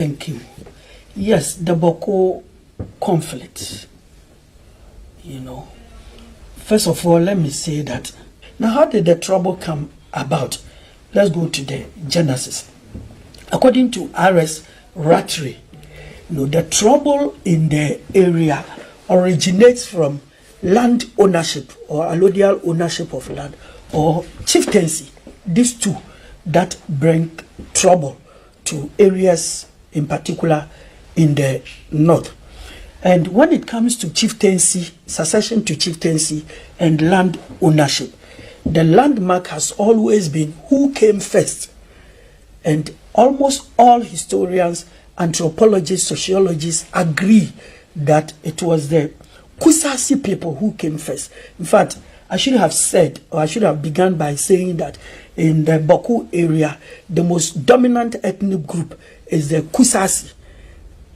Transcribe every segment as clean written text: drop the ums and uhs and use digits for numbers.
Thank you. Yes, the Bawku conflict. First of all, let me say that. Now, how did the trouble come about? Let's go to the genesis. According to R.S. Rattray, the trouble in the area originates from land ownership or allodial ownership of land or chieftaincy. These two that bring trouble to areas in particular in the north. And when it comes to chieftaincy, succession to chieftaincy and land ownership, the landmark has always been who came first. And almost all historians, anthropologists, sociologists agree that it was the Kusasi people who came first. In fact, I should have said, or I should have begun by saying that in the Bawku area, the most dominant ethnic group is the Kusasi.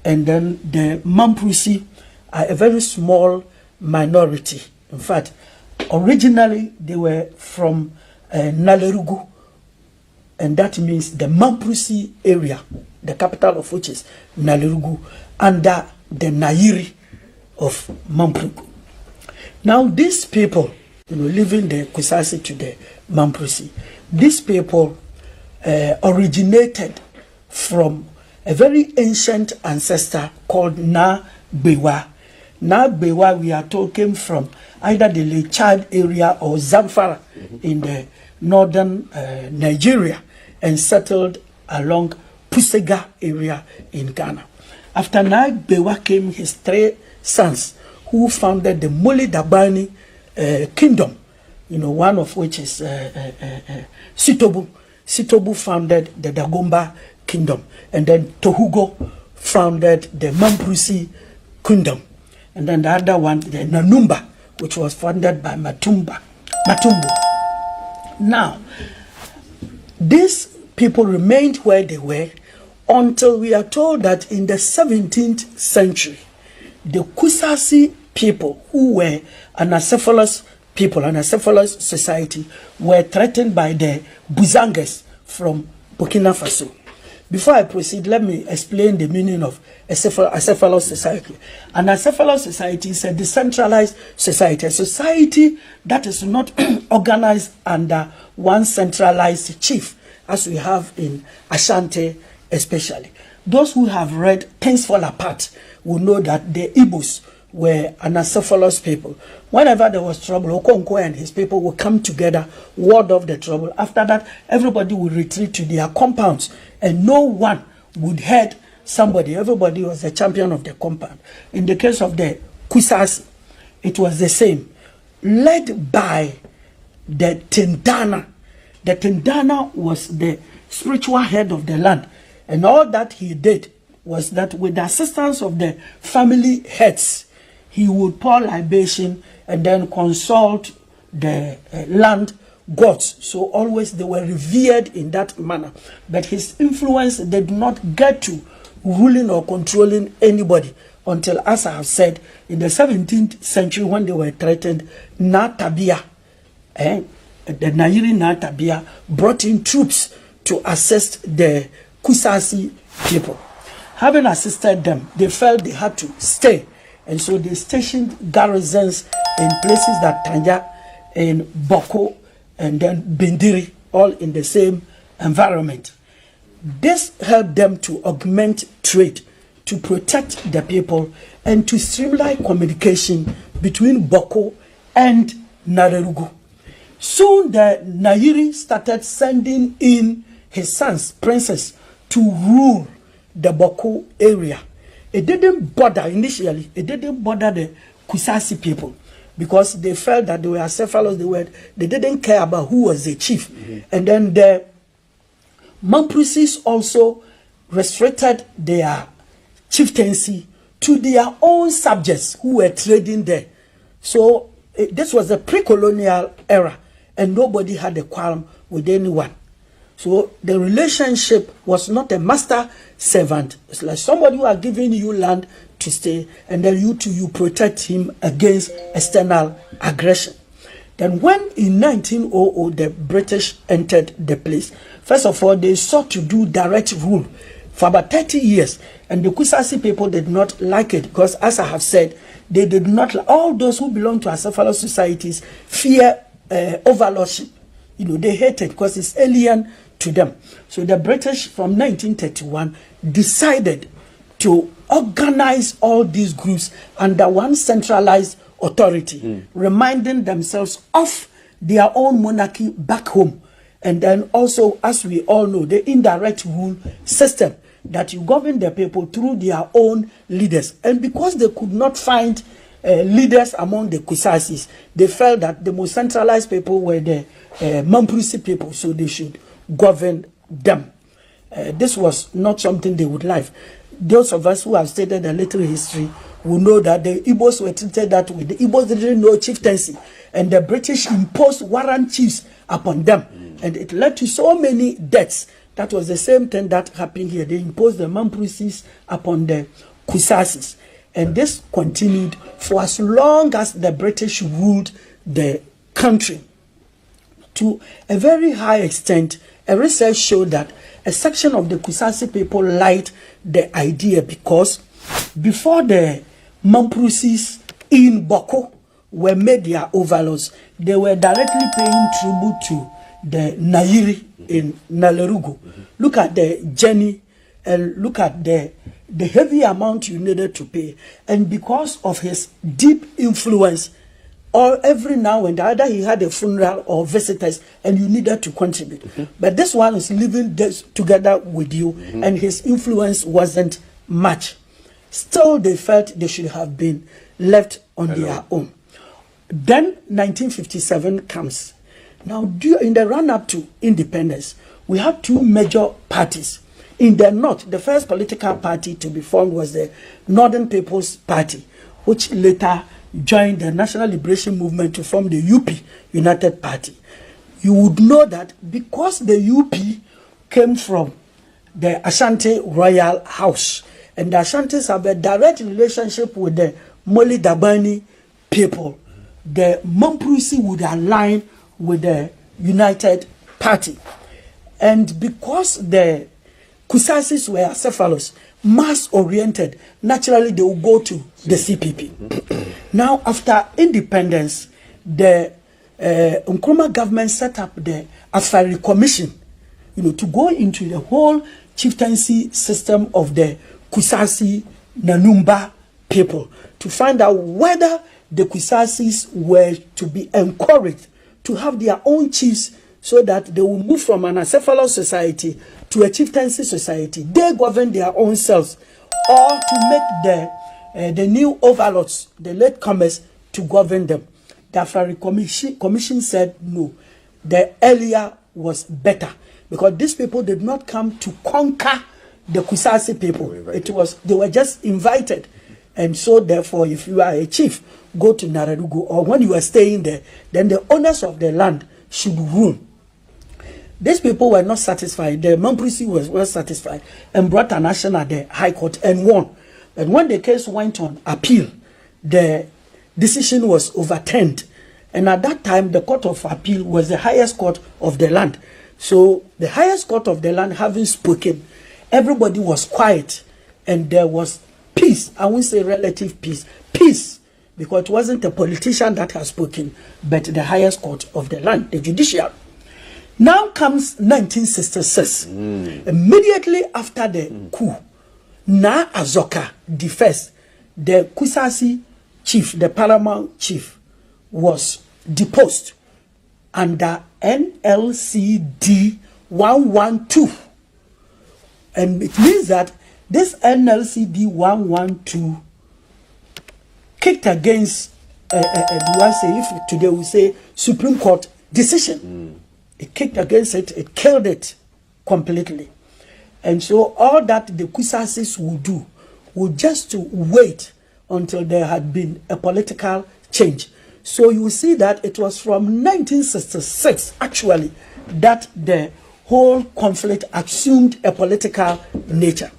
And then the Mamprisi are a very small minority. In fact, originally they were from Nalerugu, and that means the Mamprisi area, the capital of which is Nalerugu, under the Nairi of Mampruk. Now these people, living the Kusasi to the Mamprisi, these people originated from a very ancient ancestor called Na Bewa. Na Bewa, we are talking from either the Lake Chad area or Zamfara in the northern Nigeria, and settled along Pusega area in Ghana. After Na Bewa came his three sons, who founded the Mole Dabani kingdom, one of which is Sitobu. Sitobu founded the Dagomba kingdom, and then Tohugo founded the Mamprisi kingdom, and then the other one, the Nanumba, which was founded by Matumbu. Now, these people remained where they were until we are told that in the 17th century, the Kusasi people, who were anacephalous people, anacephalous society, were threatened by the Buzanges from Burkina Faso. Before I proceed, let me explain the meaning of acephalous society. An acephalous society is a decentralized society, a society that is not organized under one centralized chief, as we have in Ashanti especially. Those who have read Things Fall Apart will know that the Igbos were acephalous people. Whenever there was trouble, Okonkwo and his people would come together, ward off the trouble. After that, everybody would retreat to their compounds, and no one would head somebody. Everybody was the champion of the compound. In the case of the Kusasi, it was the same, led by the Tindana. The Tindana was the spiritual head of the land, and all that he did was that with the assistance of the family heads, he would pour libation and then consult the land gods. So always they were revered in that manner. But his influence did not get to ruling or controlling anybody until, as I have said, in the 17th century when they were threatened, Natabia, the Nairi Natabia, brought in troops to assist the Kusasi people. Having assisted them, they felt they had to stay. And so they stationed garrisons in places that Tanja, in Bawku, and then Bindiri, all in the same environment. This helped them to augment trade, to protect the people, and to streamline communication between Bawku and Nalerugu. Soon the Nairi started sending in his sons, princes, to rule the Bawku area. It didn't bother initially. It didn't bother the Kusasi people because they felt that they were acephalous. They didn't care about who was the chief. And then the Mamprisis also restricted their chieftaincy to their own subjects who were trading there. So this was a pre-colonial era, and nobody had a qualm with anyone. So the relationship was not a master-servant. It's like somebody who are giving you land to stay, and then you protect him against external aggression. Then when in 1900 the British entered the place, first of all, they sought to do direct rule for about 30 years. And the Kusasi people did not like it because, as I have said, they did not, all those who belong to acephalous societies fear overlordship. You know, they hate it because it's alien to them. So the British from 1931 decided to organize all these groups under one centralized authority, reminding themselves of their own monarchy back home. And then also, as we all know, the indirect rule system, that you govern the people through their own leaders. And because they could not find leaders among the Kusasis, they felt that the most centralized people were the Mamprusi people, so they should govern them. This was not something they would like. Those of us who have studied a little history will know that the Igbos were treated that way. The Igbos didn't know chieftaincy, and the British imposed warrant chiefs upon them, and it led to so many deaths. That was the same thing that happened here. They imposed the Mamprusis upon the Kusasis, and this continued for as long as the British ruled the country. To a very high extent, a research showed that a section of the Kusasi people liked the idea because before the Mamprusis in Bawku were made their overlords, they were directly paying tribute to the Nairi in Nalerugo. Look at the journey and look at the heavy amount you needed to pay. And because of his deep influence, or every now and then, either he had a funeral or visitors, and you needed to contribute. But this one is living together with you, and his influence wasn't much. Still, they felt they should have been left on their own. Then 1957 comes. Now, in the run-up to independence, we have two major parties. In the north, the first political party to be formed was the Northern People's Party, which later joined the National Liberation Movement to form the UP, United Party. You would know that because the UP came from the Ashanti royal house, and the Ashantis have a direct relationship with the Moli Dabani people, the Mamprusi would align with the United Party. And because the Kusasis were acephalous, mass-oriented, naturally they will go to the CPP. Now, after independence, the Nkrumah government set up the Afari Commission, to go into the whole chieftaincy system of the Kusasi Nanumba people, to find out whether the Kusasis were to be encouraged to have their own chiefs so that they will move from an acephalous society to a chieftaincy society. They govern their own selves, or to make the new overlords, the latecomers, to govern them. The Afari Commission said no. The earlier was better, because these people did not come to conquer the Kusasi people. They were just invited. And so therefore, if you are a chief, go to Nararugu, or when you are staying there, then the owners of the land should rule. These people were not satisfied. The Mamprusi was well satisfied and brought an action at the High Court and won. But when the case went on appeal, the decision was overturned. And at that time, the Court of Appeal was the highest court of the land. So the highest court of the land having spoken, everybody was quiet, and there was peace. I won't say relative peace. Peace, because it wasn't a politician that has spoken, but the highest court of the land, the judicial. Now comes 1966. Immediately after the coup, Na Azoka, the first, the Kusasi chief, the paramount chief, was deposed under NLCD 112. And it means that this NLCD 112 kicked against, if today we say Supreme Court decision. It kicked against it, it killed it completely. And so all that the Kusasis would do would just to wait until there had been a political change. So you see that it was from 1966, actually, that the whole conflict assumed a political nature.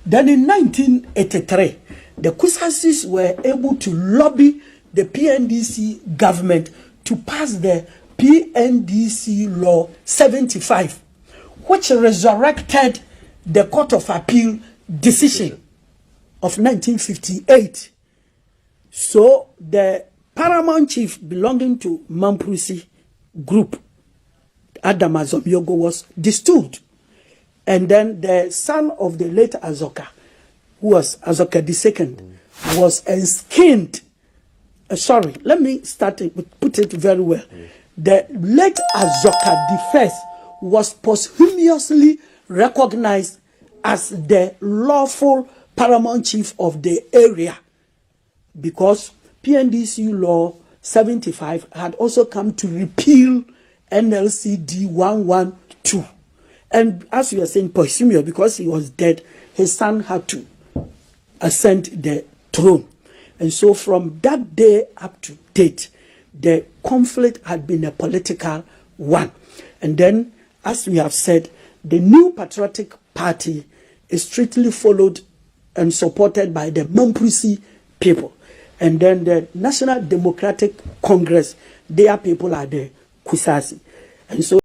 Then in 1983, the Kusasis were able to lobby the PNDC government to pass the PNDC Law 75, which resurrected the Court of Appeal decision of 1958. So the paramount chief belonging to Mamprusi group, Adam Azomyogo, was distilled. And then the son of the late Azoka, who was Azoka II, was enskined. Sorry, let me put it very well. The late Azoka I was posthumously recognized as the lawful paramount chief of the area, because PNDC law 75 had also come to repeal NLCD 112. And as we are saying, posthumous, because he was dead, his son had to ascend the throne. And so from that day up to date, the conflict had been a political one. And then, as we have said, the New Patriotic Party is strictly followed and supported by the Mamprusi people. And then the National Democratic Congress, their people are the Kusasi. And so